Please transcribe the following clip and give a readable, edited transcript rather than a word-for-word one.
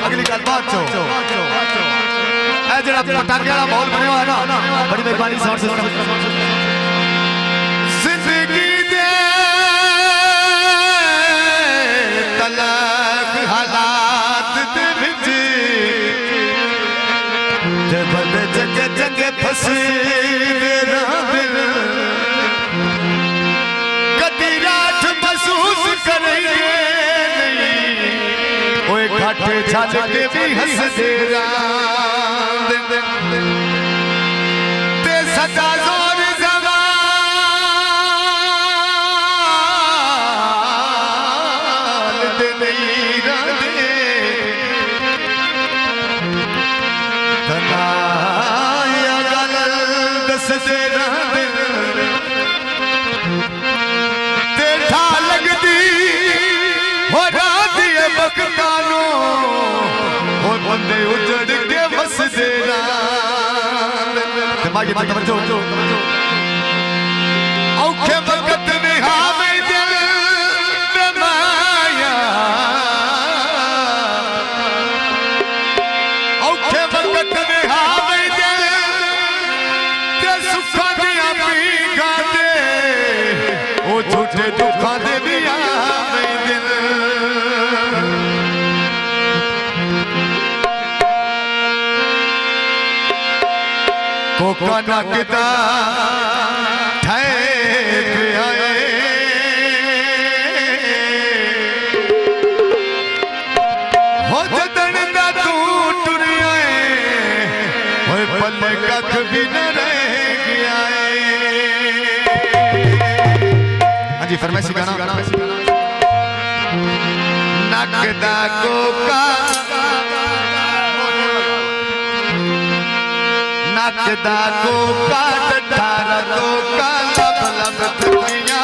अगली गल बाद चो ए जेड़ा पटाखे वाला माहौल बने हुआ है ना बड़ी मेहरबानी साउंड सिस्टम जिंदगी दे तलक हालात दे विच ते बंदे जगे जगे फसे मेरा दिल कदी रात महसूस करेंगे घाटे छाल के भी हंस दे ते सदा जोर जवान दे नहीं रहते धनाया गल दस दे रहते ते ठा लगदी हो राती बकतानो और बंदे उजड़ के बस देना दिमागी बात तवज्जो औखे वक्त में हावे दिल में माया औखे वक्त में हावे दिल ते सुखा दिया पी गाते ओ झूठे दुखा दे भी आवे दिल कोका नकदा ठहर आए हो जदन दा तू टुर आए होए पल्ले कख भी न रह गया हाँ जी फरमाइशी गाना नकदा कोका नकदा को काट धारा को का लब लब दुनिया